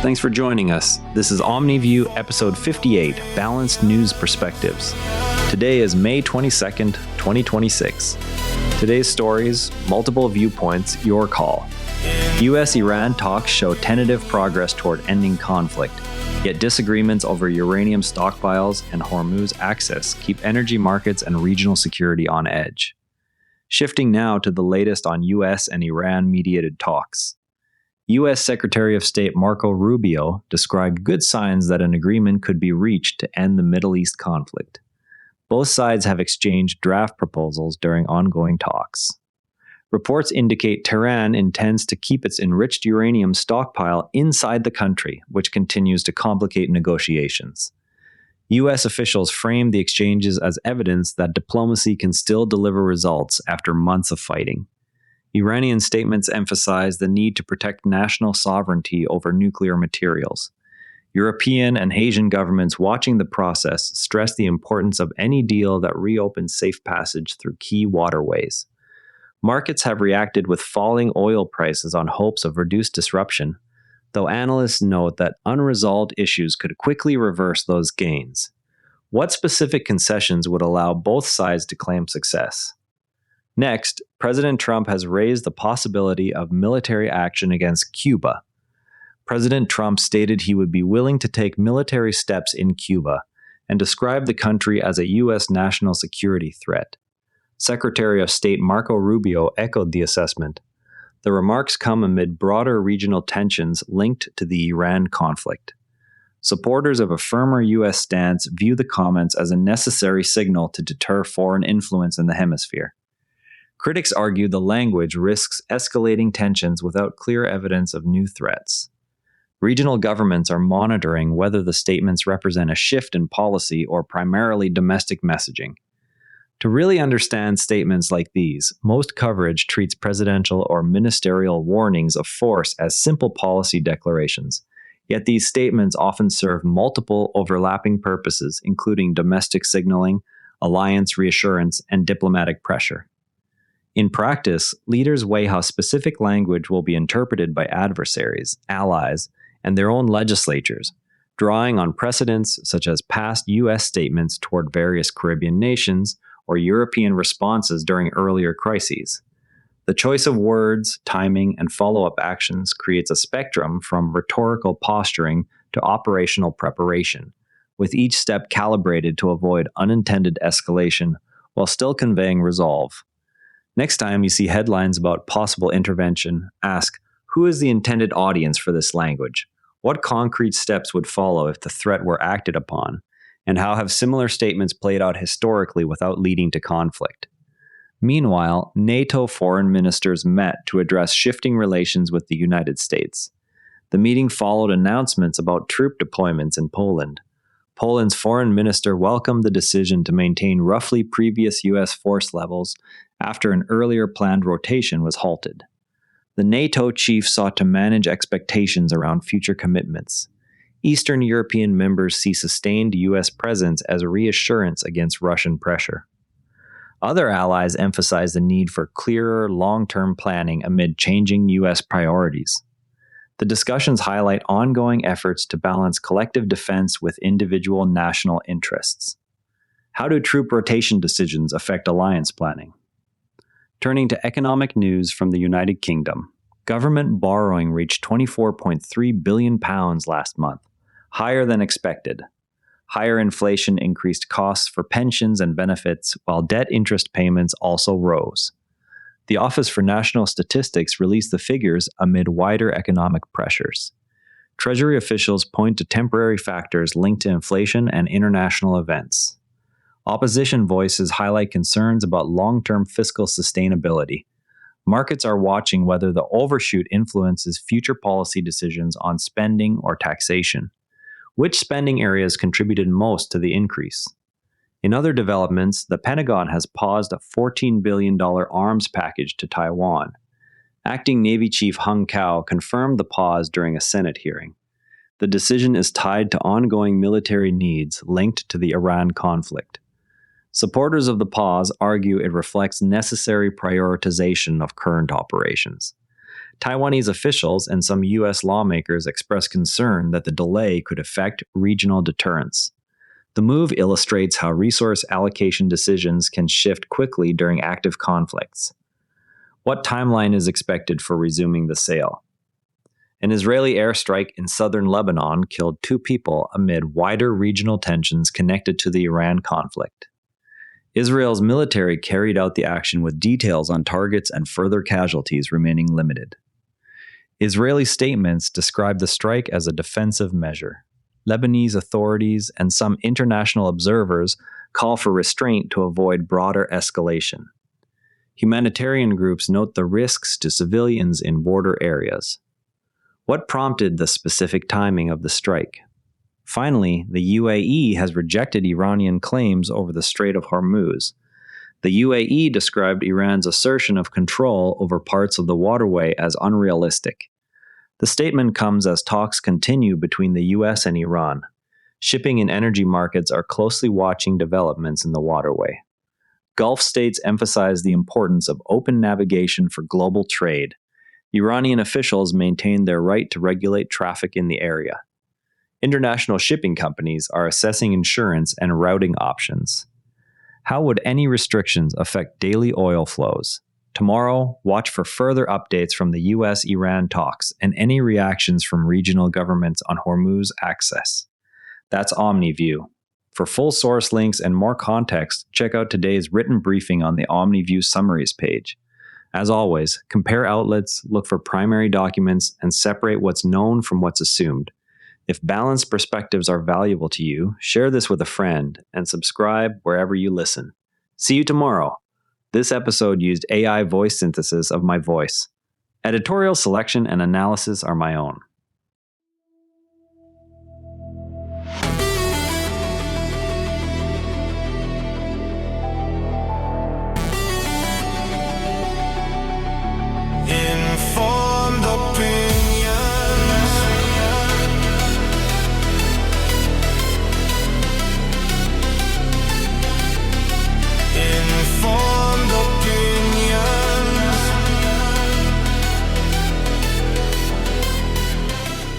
Thanks for joining us. This is Omni View, episode 58, Balanced News Perspectives. Today is May 22nd, 2026. Today's stories, multiple viewpoints, your call. US-Iran talks show tentative progress toward ending conflict, yet disagreements over uranium stockpiles and Hormuz access keep energy markets and regional security on edge. Shifting now to the latest on US and Iran mediated talks. U.S. Secretary of State Marco Rubio described good signs that an agreement could be reached to end the Middle East conflict. Both sides have exchanged draft proposals during ongoing talks. Reports indicate Tehran intends to keep its enriched uranium stockpile inside the country, which continues to complicate negotiations. U.S. officials framed the exchanges as evidence that diplomacy can still deliver results after months of fighting. Iranian statements emphasize the need to protect national sovereignty over nuclear materials. European and Asian governments watching the process stress the importance of any deal that reopens safe passage through key waterways. Markets have reacted with falling oil prices on hopes of reduced disruption, though analysts note that unresolved issues could quickly reverse those gains. What specific concessions would allow both sides to claim success? Next, President Trump has raised the possibility of military action against Cuba. President Trump stated he would be willing to take military steps in Cuba and described the country as a U.S. national security threat. Secretary of State Marco Rubio echoed the assessment. The remarks come amid broader regional tensions linked to the Iran conflict. Supporters of a firmer U.S. stance view the comments as a necessary signal to deter foreign influence in the hemisphere. Critics argue the language risks escalating tensions without clear evidence of new threats. Regional governments are monitoring whether the statements represent a shift in policy or primarily domestic messaging. To really understand statements like these, most coverage treats presidential or ministerial warnings of force as simple policy declarations. Yet these statements often serve multiple overlapping purposes, including domestic signaling, alliance reassurance, and diplomatic pressure. In practice, leaders weigh how specific language will be interpreted by adversaries, allies, and their own legislatures, drawing on precedents such as past U.S. statements toward various Caribbean nations or European responses during earlier crises. The choice of words, timing, and follow-up actions creates a spectrum from rhetorical posturing to operational preparation, with each step calibrated to avoid unintended escalation while still conveying resolve. Next time you see headlines about possible intervention, ask, who is the intended audience for this language? What concrete steps would follow if the threat were acted upon? And how have similar statements played out historically without leading to conflict? Meanwhile, NATO foreign ministers met to address shifting relations with the United States. The meeting followed announcements about troop deployments in Poland. Poland's foreign minister welcomed the decision to maintain roughly previous U.S. force levels after an earlier planned rotation was halted. The NATO chief sought to manage expectations around future commitments. Eastern European members see sustained U.S. presence as a reassurance against Russian pressure. Other allies emphasize the need for clearer, long-term planning amid changing U.S. priorities. The discussions highlight ongoing efforts to balance collective defense with individual national interests. How do troop rotation decisions affect alliance planning? Turning to economic news from the United Kingdom, government borrowing reached £24.3 billion last month, higher than expected. Higher inflation increased costs for pensions and benefits, while debt interest payments also rose. The Office for National Statistics released the figures amid wider economic pressures. Treasury officials point to temporary factors linked to inflation and international events. Opposition voices highlight concerns about long-term fiscal sustainability. Markets are watching whether the overshoot influences future policy decisions on spending or taxation. Which spending areas contributed most to the increase? In other developments, the Pentagon has paused a $14 billion arms package to Taiwan. Acting Navy Chief Hung Kao confirmed the pause during a Senate hearing. The decision is tied to ongoing military needs linked to the Iran conflict. Supporters of the pause argue it reflects necessary prioritization of current operations. Taiwanese officials and some U.S. lawmakers expressed concern that the delay could affect regional deterrence. The move illustrates how resource allocation decisions can shift quickly during active conflicts. What timeline is expected for resuming the sale? An Israeli airstrike in southern Lebanon killed 2 people amid wider regional tensions connected to the Iran conflict. Israel's military carried out the action with details on targets and further casualties remaining limited. Israeli statements describe the strike as a defensive measure. Lebanese authorities and some international observers call for restraint to avoid broader escalation. Humanitarian groups note the risks to civilians in border areas. What prompted the specific timing of the strike? Finally, the UAE has rejected Iranian claims over the Strait of Hormuz. The UAE described Iran's assertion of control over parts of the waterway as unrealistic. The statement comes as talks continue between the US and Iran. Shipping and energy markets are closely watching developments in the waterway. Gulf states emphasize the importance of open navigation for global trade. Iranian officials maintain their right to regulate traffic in the area. International shipping companies are assessing insurance and routing options. How would any restrictions affect daily oil flows? Tomorrow, watch for further updates from the US-Iran talks and any reactions from regional governments on Hormuz access. That's Omni View. For full source links and more context, check out today's written briefing on the Omni View summaries page. As always, compare outlets, look for primary documents, and separate what's known from what's assumed. If balanced perspectives are valuable to you, share this with a friend and subscribe wherever you listen. See you tomorrow. This episode used AI voice synthesis of my voice. Editorial selection and analysis are my own.